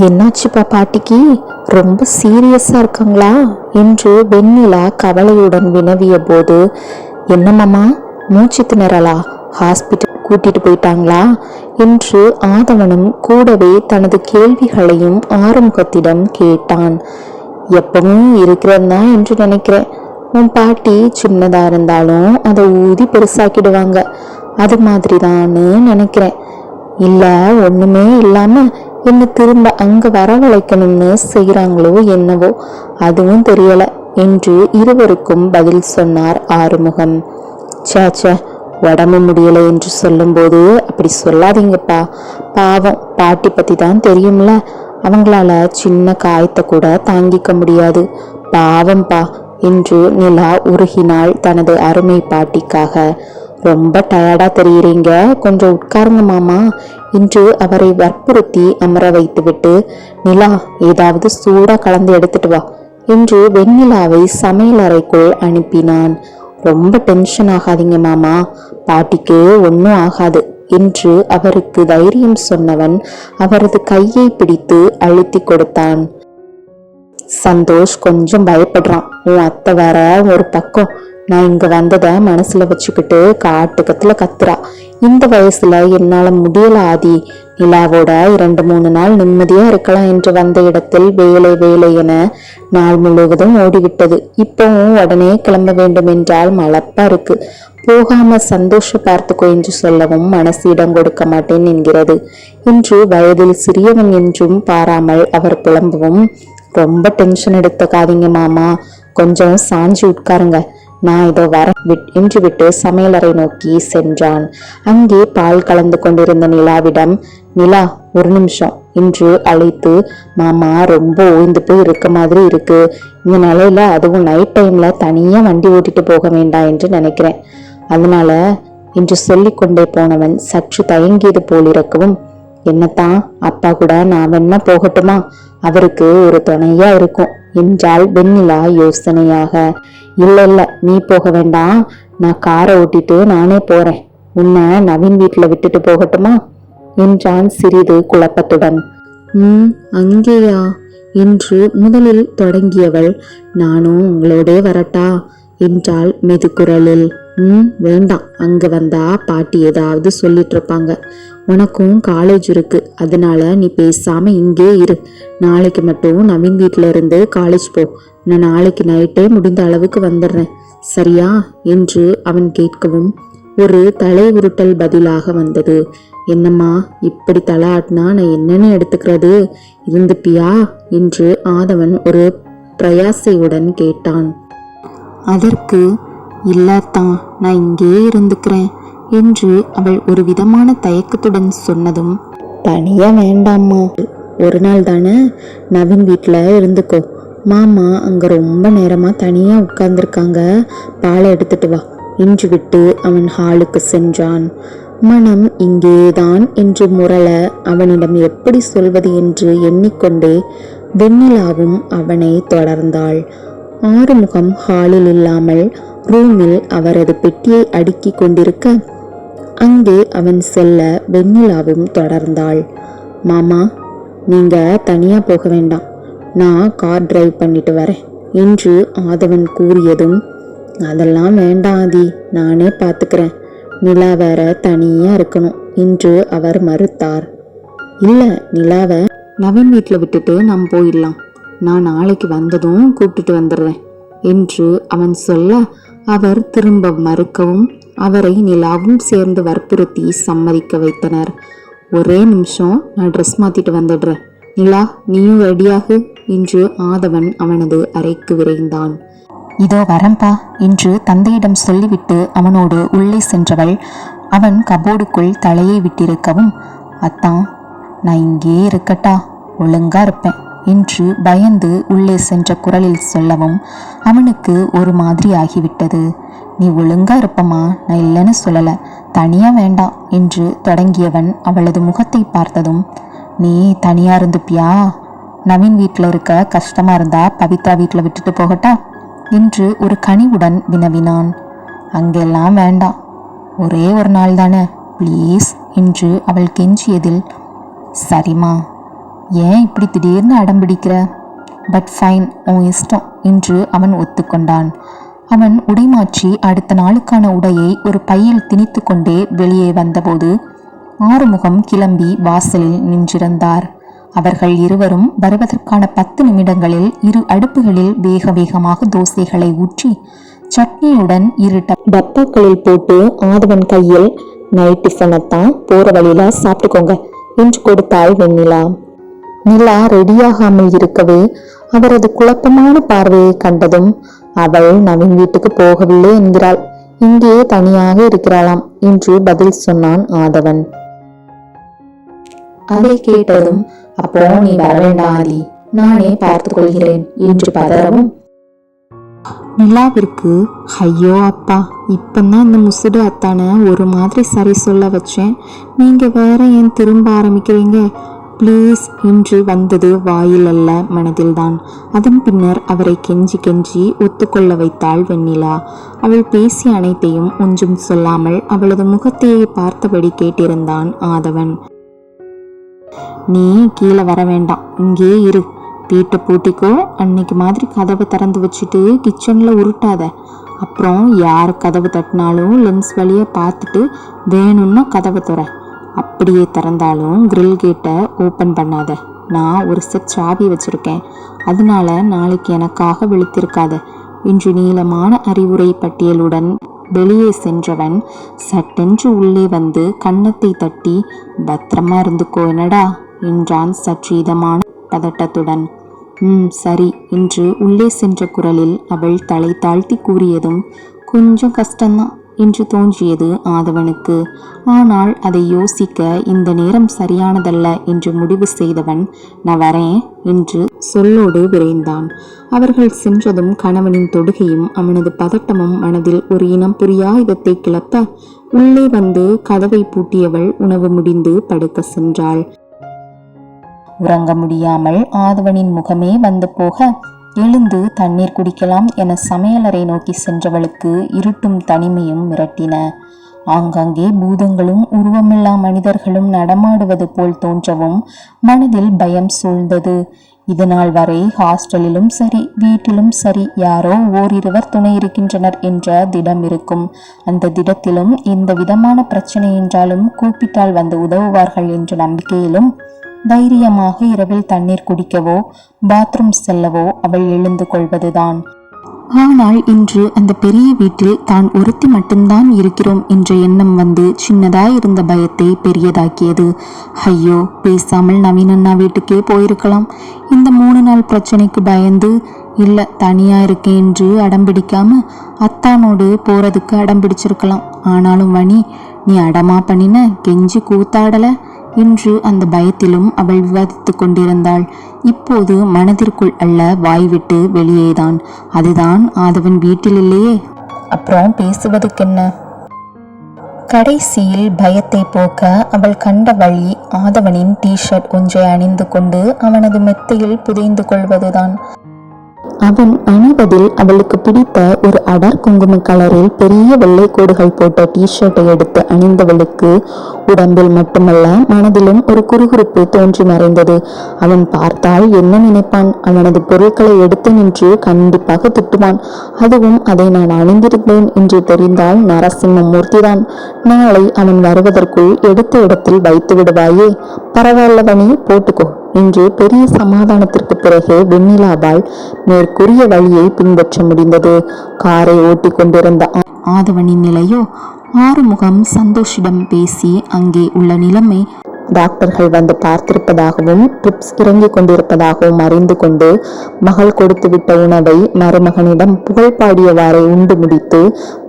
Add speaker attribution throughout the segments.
Speaker 1: என்னாச்சுப்பா பாட்டிக்கு? ரொம்ப சீரியஸா இருக்காங்களா என்று வெண்ணிலா கவலையுடன் வினவிய போது, என்னம்மாமா, மூச்சு திணறலா? ஹாஸ்பிட்டல் கூட்டிட்டு போயிட்டாங்களா என்று ஆதவனும் கூடவே தனது கேள்விகளையும் ஆறுமுகத்திடம் கேட்டான். எப்பவும் இருக்கிறதா என்று நினைக்கிறேன். உன் பாட்டி சின்னதா இருந்தாலும் அதை ஊதி பெருசாக்கிடுவாங்க, அது மாதிரிதான்னு நினைக்கிறேன். இல்ல, ஒண்ணுமே இல்லாம என்ன திரும்ப அங்க வரவழைக்கணும்னு செய்யறாங்களோ என்னவோ, அதுவும் தெரியல என்று இருவருக்கும் பதில் சொன்னார் ஆறுமுகம். சேச்சே, உடம்பு முடியலை என்று சொல்லும்போது அப்படி சொல்லாதீங்கப்பா. பாவம், பாட்டி பத்தி தான் தெரியும்ல, அவங்களால சின்ன காயத்தை கூட தாங்கிக்க முடியாது. பாவம்பா என்று நிலா உருகினாள் தனது அருமை பாட்டிக்காக. ரொம்ப டயர்டா தெரியுறீங்க, கொஞ்சம் உட்காருங்க மாமா என்று அவரை வற்புறுத்தி அமர வைத்துவிட்டு, நிலா, ஏதாவது சூடா கலந்து எடுத்துட்டு வா என்று வெண்ணிலாவை சமையல் அறைக்குள் அனுப்பினான். ரொம்ப டென்ஷன் ஆகாதீங்க மாமா, பாட்டிக்கு ஒன்னும் ஆகாது என்று அவருக்கு தைரியம் சொன்னவன் அவரது கையை பிடித்து அழுத்தி கொடுத்தான். சந்தோஷ் கொஞ்சம் பயப்படுறான். உன் அத்தை வேற ஒரு பக்கம் நான் இங்க வந்ததை மனசுல வச்சுக்கிட்டு காட்டுக்கத்துல கத்துறா. இந்த வயசுல என்னால முடியல ஆதி. நிலாவோட 2-3 நாள் நிம்மதியா இருக்கலாம் என்று வந்த இடத்தில் வேலை வேலை என நாள் முழுவதும் ஓடிவிட்டது. இப்பவும் உடனே கிளம்ப வேண்டும் என்றால் மலப்பா இருக்கு. போகாம சந்தோஷ பார்த்துக்கோ என்று சொல்லவும் மனசு இடம் கொடுக்க மாட்டேன் என்கிறது என்று வயதில் சிறியவன் என்றும் பாராமல் அவர் புலம்பவும், ரொம்ப டென்ஷன் எடுத்துக்காதீங்க மாமா, கொஞ்சம் சாஞ்சி உட்காருங்க, நான் இதோ வர என்று விட்டு சமையலறை நோக்கி சென்றான். அங்கே பால் கலந்து கொண்டிருந்த நிலாவிடம், நிலா, ஒரு நிமிஷம் என்று அழைத்து, மாமா ரொம்ப ஓய்ந்து போய் இருக்க மாதிரி இருக்கு, இந்த நிலையில அதுவும் நைட் டைம்ல தனியா வண்டி ஓட்டிட்டு போக வேண்டாம் என்று நினைக்கிறேன், அதனால என்று சொல்லிக் கொண்டே போனவன் சற்று தயங்கியது போலிருக்கவும், என்னத்தான், அப்பா கூட நான் வேணா போகட்டுமா, அவருக்கு ஒரு துணையா இருக்கும் என்றாள் வெண்ணிலா யோசனையாக. இல்ல இல்ல, நீ போக வேண்டாம், நான் காரை ஓட்டிட்டு நானே போறேன், உன்னை நவீன் வீட்டுல விட்டுட்டு போகட்டுமா என்றான் சிறிது குழப்பத்துடன். அங்கேயா என்று முதலில் தொடங்கியவள், நானும் உங்களோட வரட்டா என்றாள் மெதுக்குரலில். வேண்டாம், அங்க வந்தா பாட்டி ஏதாவது சொல்லிட்டு இருப்பாங்க, உனக்கும் காலேஜ் இருக்கு, அதனால நீ பேசாம இங்கே இரு, நாளைக்கு மட்டும் நவீன் வீட்டுல இருந்து காலேஜ் போ, நான் நாளைக்கு நைட்டே முடிந்த அளவுக்கு வந்துடுறேன், சரியா என்று அவன் கேட்கவும் ஒரு தலை உருட்டல் பதிலாக வந்தது. என்னம்மா, இப்படி தலை ஆட்டினா நான் என்னன்னு எடுத்துக்கிறது, இருந்துப்பியா என்று ஆதவன் ஒரு பிரயாசையுடன் கேட்டான். அதற்கு, இல்லத்தான், நான் இங்கே இருந்துக்கிறேன் என்று அவள் ஒரு விதமான தயக்கத்துடன் சொன்னதும், தனியா வேண்டாம்மா, ஒரு நாள் தானே நவீன் வீட்டில் இருந்துக்கோ, மாமா அங்க ரொம்ப நேரமா தனியா உட்கார்ந்துருக்காங்க, பாலை எடுத்துட்டு வா என்று விட்டு அவன் ஹாலுக்கு சென்றான். மனம் இங்கேதான் என்று முரள அவனிடம் எப்படி சொல்வது என்று எண்ணிக்கொண்டே வெண்ணிலாவும் அவனை தொடர்ந்தாள். ஆறுமுகம் ஹாலில் இல்லாமல் ரூமில் அவரது பெட்டியை அடுக்கி கொண்டிருக்க அங்கே அவன் செல்ல வெண்ணிலாவும் தொடர்ந்தாள். மாமா, நீங்க தனியா போக வேண்டாம், நான் கார் டிரைவ் பண்ணிட்டு வரேன் என்று ஆதவன் கூறியதும், அதெல்லாம் வேண்டாம் ஆதி, நானே பார்த்துக்கிறேன், நிலா வேற தனியா இருக்கணும் என்று அவர் மறுத்தார். இல்ல, நிலாவை நவீன் வீட்டில் விட்டுட்டு நாம் போயிடலாம், நான் நாளைக்கு வந்ததும் கூப்பிட்டுட்டு வந்துடுறேன் என்று அவன் சொல்ல அவர் திரும்ப மறுக்கவும் அவரை நிலாவும் சேர்ந்து வற்புறுத்தி சம்மதிக்க வைத்தனர். ஒரே நிமிஷம், நான் ட்ரெஸ் மாத்திட்டு வந்துடுறேன், நிலா நீயும் ரெடியாகு என்று ஆதவன் அவனது அறைக்கு விரைந்தான். இதோ வரம்பா என்று தந்தையிடம் சொல்லிவிட்டு அவனோடு உள்ளே சென்றவள் அவன் கபோர்டுக்குள் தலையை விட்டிருக்கவும், அத்தான் நான் இங்கே இருக்கட்டா, ஒழுங்கா இருப்பேன் என்று பயந்து உள்ளே சென்ற குரலில் சொல்லவும் அவனுக்கு ஒரு மாதிரி ஆகிவிட்டது. நீ ஒழுங்கா இருப்பமா, நான் இல்லைன்னு சொல்லலை, தனியா வேண்டாம் என்று தொடங்கியவன் அவளது முகத்தை பார்த்ததும், நீ தனியா இருந்துப்பியா, நவீன் வீட்டில் இருக்க கஷ்டமா இருந்தா பவித்ரா வீட்டில் விட்டுட்டு போகட்டா என்று ஒரு கனிவுடன் வினவினான். அங்கெல்லாம் வேண்டாம், ஒரே ஒரு நாள் தானே ப்ளீஸ் என்று அவள் கெஞ்சியதில், சரிம்மா ஏன் இப்படி திடீர்னு அடம்பிடிக்கிற? பட் ஃபைன், உன் இஷ்டம் என்று அவன் ஒத்துக்கொண்டான். அவன் உடைமாற்றி அடுத்த நாளுக்கான உடையை ஒரு பையில் திணித்து கொண்டே வெளியே வந்தபோது ஆறுமுகம் கிளம்பி வாசலில் நின்றிருந்தார். அவர்கள் இருவரும் வருவதற்கான 10 நிமிடங்களில் 2 அடுப்புகளில் வேக வேகமாக தோசைகளை ஊற்றி சட்னியுடன் 2 டப்பாக்களில் போட்டு ஆதவன் கையில் நைட் டிஃபனைத்தான் போற வழியில சாப்பிட்டுக்கோங்க என்று கொடுத்தாள் வெண்ணிலா. நிலா ரெடியாகாமல் இருக்கவே அவரது குழப்பமான பார்வையை கண்டதும் அவள் நவீன் வீட்டுக்கு போகவில்லை என்கிறாள், இங்கே தனியாக இருக்கிறாளாம் என்று பதில் சொன்னான் ஆதவன். அதை கேட்டதும் அப்போ நீ வர வேண்டாம் ஆதி, நானே பார்த்து கொள்கிறேன் என்று பதறவும் நிலாவிற்கு ஐயோ அப்பா, இப்பந்தான் இந்த முசுடு அத்தான ஒரு மாதிரி சரி சொல்ல வச்சேன், நீங்க வேற ஏன் திரும்ப ஆரம்பிக்கிறீங்க ப்ளீஸ் என்று வந்தது வாயில் அல்ல மனதில்தான். அதன் பின்னர் அவரை கெஞ்சி கெஞ்சி ஒத்துக்கொள்ள வைத்தாள் வெண்ணிலா. அவள் பேசிய அனைத்தையும் ஒன்றும் சொல்லாமல் அவளது முகத்தையே பார்த்தபடி கேட்டிருந்தான் ஆதவன். நீ கீழே வர வேண்டாம், இங்கே இரு, வீட்டை பூட்டிக்கோ, அன்னைக்கு மாதிரி கதவை திறந்து வச்சுட்டு கிச்சன்ல உருட்டாத, அப்புறம் யார் கதவு தட்டினாலும் லென்ஸ் வழியை பார்த்துட்டு வேணும்னா கதவை துற, அப்படியே திறந்தாலும் கிரில் கேட்டை ஓப்பன் பண்ணாத, நான் ஒரு செட் சாவி வச்சிருக்கேன், அதனால நாளைக்கு எனக்காக விழித்திருக்காத என்று நீளமான அறிவுரை பட்டியலுடன் வெளியே சென்றவன் சட்டென்று உள்ளே வந்து கன்னத்தை தட்டி பத்திரமா இருந்துக்கோ என்னடா என்றான் சற்று இதமான பதட்டத்துடன். சரி என்று உள்ளே சென்ற குரலில் அவள் தலை தாழ்த்தி கூறியதும் கொஞ்சம் கஷ்டம்தான் என்று தோன்றியது ஆதவனுக்கு. ஆனால் அதை யோசிக்க இந்த நேரம் சரியானதல்ல என்று முடிவு செய்தவன் நான் வரேன் என்று சொல்லோடு விரைந்தான். அவர்கள் சென்றதும் கணவனின் தொடுகையும் அவனது பதட்டமும் மனதில் ஒரு இனம் புரியா இதத்தை கிளப்ப உள்ளே வந்து கதவை பூட்டியவள் உணவு முடிந்து படுக்க சென்றாள். உறங்க முடியாமல் ஆதவனின் முகமே வந்து போக எழுந்து தண்ணீர் குடிக்கலாம் என சமையலறை நோக்கி சென்றவளுக்கு இருட்டும் தனிமையும் மிரட்டின. ஆங்காங்கே பூதங்களும் உருவமில்லா மனிதர்களும் நடமாடுவது போல் தோன்றவும் மனதில் பயம் சூழ்ந்தது. இதனால் வரை ஹாஸ்டலிலும் சரி வீட்டிலும் சரி யாரோ ஓரிருவர் துணை இருக்கின்றனர் என்ற திடம் இருக்கும். அந்த திடத்திலும் எந்த விதமான பிரச்சனை என்றாலும் கூப்பிட்டால் வந்து உதவுவார்கள் என்ற நம்பிக்கையிலும் தைரியமாக இரவில் தண்ணீர் குடிக்கவோ பாத்ரூம் செல்லவோ அவள் எழுந்து கொள்வதுதான். ஆனால் இன்று அந்த பெரிய வீட்டில் தான் ஒருத்தி மட்டும்தான் இருக்கிறோம் என்ற எண்ணம் வந்து சின்னதாய் இருந்த பயத்தை பெரியதாக்கியது. ஐயோ, பேசாமல் நவீன் அண்ணா வீட்டுக்கே போயிருக்கலாம். இந்த 3 நாள் பிரச்சனைக்கு பயந்து இல்லை தனியா இருக்கேன் என்று அடம்பிடிக்காம அத்தானோடு போறதுக்கு அடம்பிடிச்சிருக்கலாம். ஆனாலும் வனி, நீ அடமா பண்ணின கெஞ்சி கூத்தாடல என்று அந்த பயத்திலும் அவள் விவாதித்து கொண்டிருந்தாள். இப்போது மனதிற்குள் அல்ல, வாய்விட்டு வெளியேதான். அதுதான் ஆதவன் வீட்டில் இல்லையே, அப்புறம் பேசுவதுக்கென்ன? கடைசியில் பயத்தை போக்க அவள் கண்ட வழி ஆதவனின் டிஷர்ட் ஒன்றை அணிந்து கொண்டு அவனது மெத்தையில் புதைந்து கொள்வதுதான். அவன் அணிவதில் அவளுக்கு பிடித்த ஒரு அடர் குங்கும கலரில் பெரிய வெள்ளை கோடுகள் போட்ட டிஷர்ட்டை எடுத்து அணிந்தவளுக்கு உடம்பில் மட்டுமல்ல மனதிலும் ஒரு குறுகுறுப்பு தோன்றி மறைந்தது. அவன் பார்த்தால் என்ன நினைப்பான்? அவனது பொருட்களை எடுத்து நின்று கண்டிப்பாக திட்டுவான். அதுவும் அதை நான் அணிந்திருந்தேன் என்று தெரிந்தால் நரசிம்மமூர்த்திதான். நாளை அவன் வருவதற்குள் எடுத்த இடத்தில் வைத்து விடுவாயே. பரவாயில்லவனே, போட்டுக்கோ என்று பெரிய சமாதானத்திற்கு பிறகு வெண்ணிலாவால் மேற்கூறிய வழியை பின்பற்ற முடிந்தது. காரை ஓட்டி கொண்டிருந்த ஆதவனின் நிலையோ ஆறுமுகம் சந்தோஷிடம் பேசி அங்கே உள்ள நிலைமை டாக்டர்கள் வந்து பார்த்திருப்பதாகவும் ட்ரிப்ஸ் இறங்கி கொண்டிருப்பதாகவும் அறிந்து கொண்டு மகள் கொடுத்துவிட்ட உணவை மருமகனிடம் புகழ் பாடியவாறே உண்டு முடித்து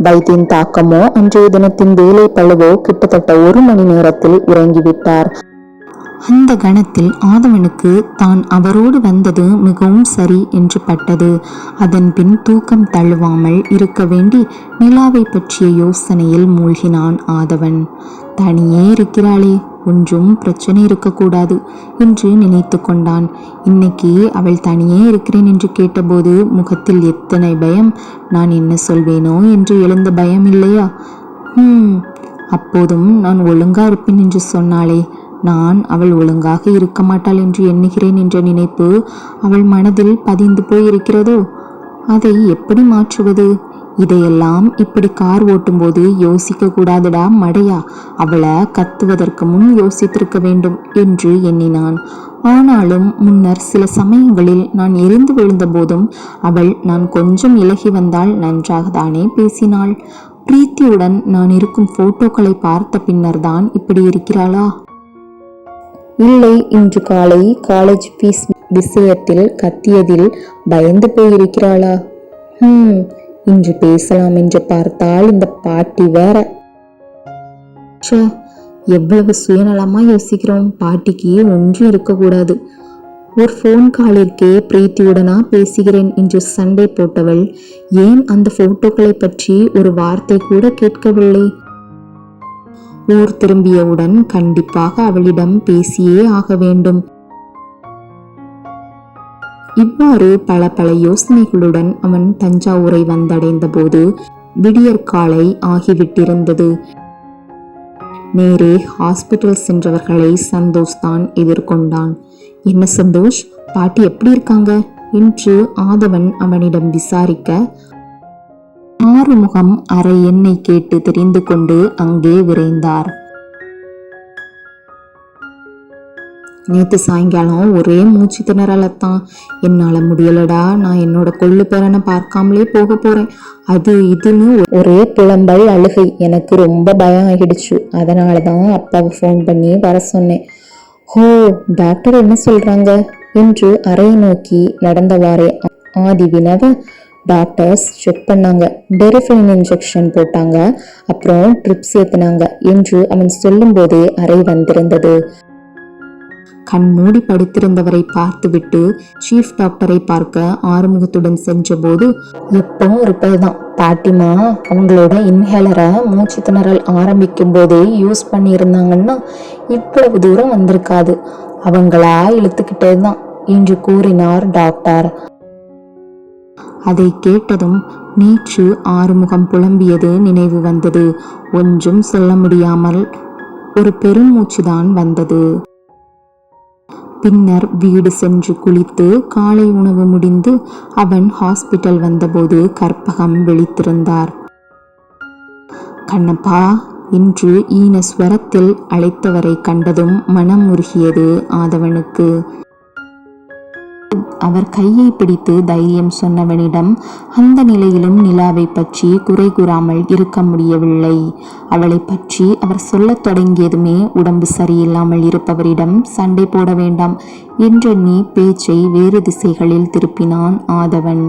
Speaker 1: வைத்தியின் தாக்கமோ அன்றைய தினத்தின் வேலை பழுவோ கிட்டத்தட்ட 1 மணி நேரத்தில் உறங்கிவிட்டார். அந்த கணத்தில் ஆதவனுக்கு தான் அவரோடு வந்தது மிகவும் சரி என்று பட்டது. அதன் பின் தூக்கம் தழுவாமல் இருக்க வேண்டி நிலாவை பற்றிய யோசனையில் மூழ்கினான் ஆதவன். தனியே இருக்கிறாளே, ஒன்றும் பிரச்சனை இருக்கக்கூடாது என்று நினைத்து கொண்டான். இன்னைக்கு அவள் தனியே இருக்கிறேன் என்று கேட்டபோது முகத்தில் எத்தனை பயம்! நான் என்ன சொல்வேனோ என்று எழுந்த பயம் இல்லையா? அப்போதும் நான் ஒழுங்கா இருப்பேன் என்று சொன்னாளே, நான் அவள் ஒழுங்காக இருக்க மாட்டாள் என்று எண்ணுகிறேன் என்ற நினைப்பு அவள் மனதில் பதிந்து போயிருக்கிறதோ? அதை எப்படி மாற்றுவது? இதையெல்லாம் இப்படி கார் ஓட்டும்போது யோசிக்க கூடாதுடா மடையா, அவளை கத்துவதற்கு முன் யோசித்திருக்க வேண்டும் என்று எண்ணினான். ஆனாலும் முன்னர் சில சமயங்களில் நான் எரிந்து விழுந்த போதும் அவள் நான் கொஞ்சம் இலகி வந்தால் நன்றாக தானே பேசினாள். பிரீத்தியுடன் நான் இருக்கும் போட்டோக்களை பார்த்த பின்னர் தான் இப்படி இருக்கிறாளா? இல்லை, இன்று காலை காலேஜ் ஃபீஸ் விஷயத்தில் கத்தியதில் பயந்து போயிருக்கிறாளா? இன்று பேசலாம் என்று பார்த்தால் இந்த பாட்டி வேற. எவ்வளவு சுயநலமா யோசிக்கிறோம். பாட்டிக்கு ஒன்றும் இருக்கக்கூடாது. ஒரு ஃபோன் காலிற்கே பிரீத்தியுடனா பேசுகிறேன் என்று சண்டை போட்டவள் ஏன் அந்த போட்டோக்களை பற்றி ஒரு வார்த்தை கூட கேட்கவில்லை? ஊர் திரும்பியவுடன் கண்டிப்பாக அவளிடம் பேசியே ஆக வேண்டும். இவ்வாறு பல பல யோசனைகளுடன் அவன் தஞ்சாவூரை வந்தடைந்த போது விடியற்காலை ஆகிவிட்டிருந்தது. நேரே ஹாஸ்பிட்டல் சென்றவர்களை சந்தோஷ் தான் எதிர்கொண்டான். என்ன சந்தோஷ், பாட்டி எப்படி இருக்காங்க என்று ஆதவன் அவனிடம் விசாரிக்க, ஆறுமுகம் அரை எண்ணெய் கேட்டு தெரிந்து கொண்டு அங்கே விரைந்தார். நேற்று சாயங்காலம் ஒரே மூச்சு திணறலத்தான். என்னால் முடியலடா, நான் என்னோட கொள்ளு பேரனை பார்க்காமலே போக போறேன், அது இதுன்னு ஒரே புலம்பல் அழுகை. எனக்கு ரொம்ப பயம் ஆகிடுச்சு. அதனால தான் அப்பாவை ஃபோன் பண்ணி வர சொன்னேன். ஹோ, டாக்டர் என்ன சொல்றாங்க என்று அறையை நோக்கி நடந்தவாறே ஆதி வினவ, டாக்டர்ஸ் செக் பண்ணாங்க, டெரிஃபைன் இன்ஜெக்ஷன் போட்டாங்க, அப்புறம் ட்ரிப்ஸ் ஏத்துனாங்க என்று அவன் சொல்லும் போதே அறை வந்திருந்தது. கண் மூடி படுத்திருந்தவரை பார்த்துவிட்டு சீஃப் டாக்டரை பார்க்க ஆறுமுகத்துடன் சென்ற போது, எப்பவும் இருப்பதுதான் பாட்டிமா, அவங்களோட இன்ஹேலரை மூச்சு திணறல் ஆரம்பிக்கும் போதே யூஸ் பண்ணி இருந்தாங்கன்னா இவ்வளவு தூரம் வந்திருக்காது, அவங்களா இழுத்துக்கிட்டது தான் என்று கூறினார் டாக்டர். அதை கேட்டதும் நேற்று ஆறுமுகம் புலம்பியது நினைவு வந்தது. ஒன்றும் சொல்ல முடியாமல் ஒரு பெருமூச்சுதான் வந்தது. பின்னர் வீடு சென்று குளித்து காலை உணவு முடிந்து அவன் ஹாஸ்பிட்டல் வந்தபோது கற்பகம் விழித்திருந்தார். கண்ணப்பா என்று ஈன ஸ்வரத்தில் அழைத்தவரை கண்டதும் மனம் உருகியது ஆதவனுக்கு. அவர் கையை பிடித்து தைரியம் சொன்னவனிடம் அந்த நிலையிலும் நிலாவை பற்றி குறை கூறாமல் இருக்க முடியவில்லை. அவளை பற்றி அவர் சொல்லத் தொடங்கியதுமே உடம்பு சரியில்லாமல் இருப்பவரிடம் சண்டை போட வேண்டாம் என்றெண்ணி பேச்சை வேறு திசைகளில் திருப்பினான் ஆதவன்.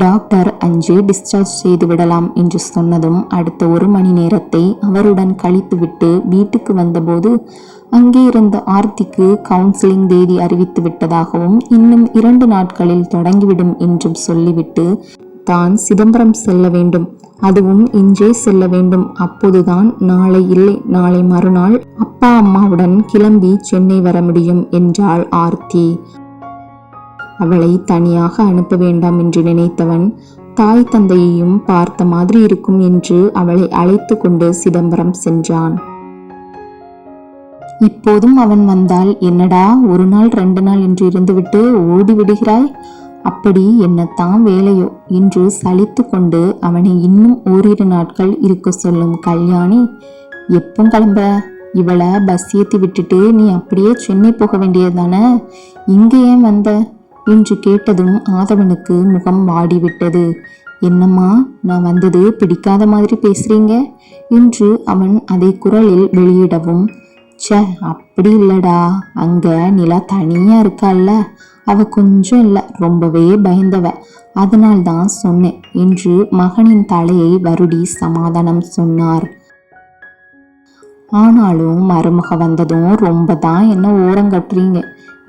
Speaker 1: டாக்டர் 5 டிஸ்சார்ஜ் செய்து விடலாம் என்று சொன்னதும் அடுத்த 1 மணி நேரத்தை அவருடன் கழித்துவிட்டு வீட்டுக்கு வந்தபோது அங்கே இருந்த ஆர்த்திக்கு கவுன்சிலிங் தேதி அறிவித்து விட்டதாகவும் இன்னும் 2 நாட்களில் தொடங்கிவிடும் என்றும் சொல்லிவிட்டு தான் சிதம்பரம் செல்ல வேண்டும், அதுவும் இன்றே செல்ல வேண்டும். அப்போதுதான் நாளை இல்லை நாளை மறுநாள் அப்பா அம்மாவுடன் கிளம்பி சென்னை வர முடியும் என்றாள் ஆர்த்தி. அவளை தனியாக அனுப்ப வேண்டாம் என்று நினைத்தவன் தாய் தந்தையையும் பார்த்த மாதிரி இருக்கும் என்று அவளை அழைத்து கொண்டு சிதம்பரம் சென்றான். இப்போதும் அவன் வந்தால் என்னடா 1 நாள் 2 நாள் என்று இருந்துவிட்டு ஓடி விடுகிறாய், அப்படி என்னத்தான் வேலையோ என்று சலித்து கொண்டு அவனை இன்னும் ஓரிரு நாட்கள் இருக்க சொல்லும் கல்யாணி. எப்போ கிளம்ப? இவளை பஸ் ஏற்றி விட்டுட்டு நீ அப்படியே சென்னை போக வேண்டியதுதானே, இங்கே ஏன் வந்த என்று கேட்டதும் ஆதவனுக்கு முகம் வாடிவிட்டது. என்னம்மா, நான் வந்தது பிடிக்காத மாதிரி பேசுறீங்க என்று அவன் அதை குரலில் வெளியிடவும், அப்படி இல்லடா, அங்க நிலா தனியா இருக்கால்ல, அவ கொஞ்சம் இல்ல ரொம்பவே பயந்தவ, அதனால்தான் சொன்னேன் என்று மகனின் தலையை வருடி சமாதானம் சொன்னார். ஆனாலும் மருமக வந்ததும் ரொம்ப தான் என்ன ஓரங்கட்டுறீங்க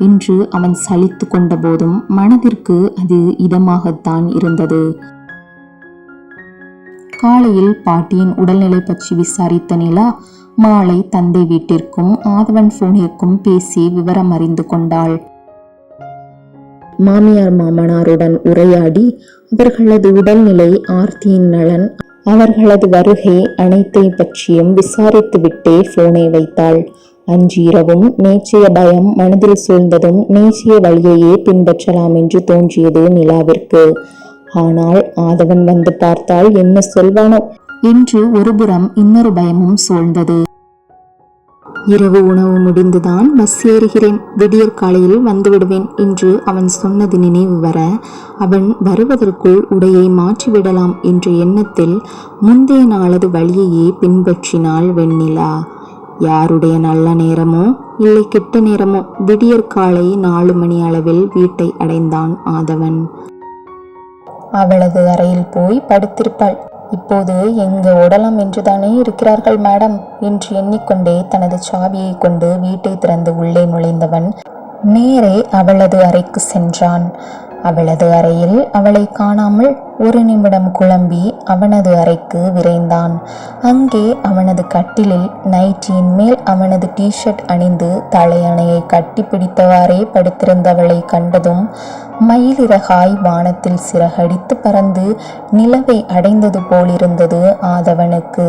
Speaker 1: என்று அவன் சலித்து கொண்ட போதும் மனதிற்கு அது இதமாகத்தான் இருந்தது. காலையில் பாட்டியின் உடல்நிலை பற்றி விசாரித்த நிலா மாலை தந்தை வீட்டிற்கும் ஆதவன் போனிற்கும் பேசி விவரம் அறிந்து கொண்டாள். மாமியார் மாமனாருடன் உரையாடி அவர்களது உடல்நிலை, ஆர்த்தியின் நலன் அவர்களது வருகை அனைத்தை பற்றியும் விசாரித்துவிட்டே போனை வைத்தாள். அன்று இரவும் நேற்றைய பயம் மனதில் சூழ்ந்ததும் நேற்றைய வழியையே பின்பற்றலாம் என்று தோன்றியது நிலாவிற்கு. ஆனால் ஆதவன் வந்து பார்த்தால் என்ன சொல்வானோ என்று ஒருபுறம் இன்னொரு பயமும் சூழ்ந்தது. இரவு உணவு முடிந்துதான் பஸ் ஏறுகிறேன், விடியற் காலையில் வந்துவிடுவேன் என்று அவன் சொன்னது நினைவு வர அவன் வருவதற்குள் உடையை மாற்றிவிடலாம் என்ற எண்ணத்தில் முந்தைய நாளது வழியையே பின்பற்றினாள் வெண்ணிலா. யாருடைய நல்ல நேரமோ இல்லை கெட்ட நேரமோ விடியற் காலை 4 மணி அளவில் வீட்டை அடைந்தான் ஆதவன். அவளது அறையில் போய் படுத்திருப்பாள். இப்போது எங்க ஓடலாம் என்றுதானே இருக்கிறார்கள் மேடம் என்று எண்ணிக்கொண்டே தனது சாவியை கொண்டு வீட்டை திறந்து உள்ளே நுழைந்தவன் நேரே அவளது அறைக்கு சென்றான். அவளது அறையில் அவளை காணாமல் ஒரு நிமிடம் குழம்பி அவனது அறைக்கு விரைந்தான். அங்கே அவனது கட்டிலில் நைட்டியின் மேல் அவனது டிஷர்ட் அணிந்து தலையணையை கட்டி பிடித்தவாறே படுத்திருந்தவளை கண்டதும் மயிலிறகாய் வானத்தில் சிறகடித்து பறந்து நிலவை அடைந்தது போலிருந்தது ஆதவனுக்கு.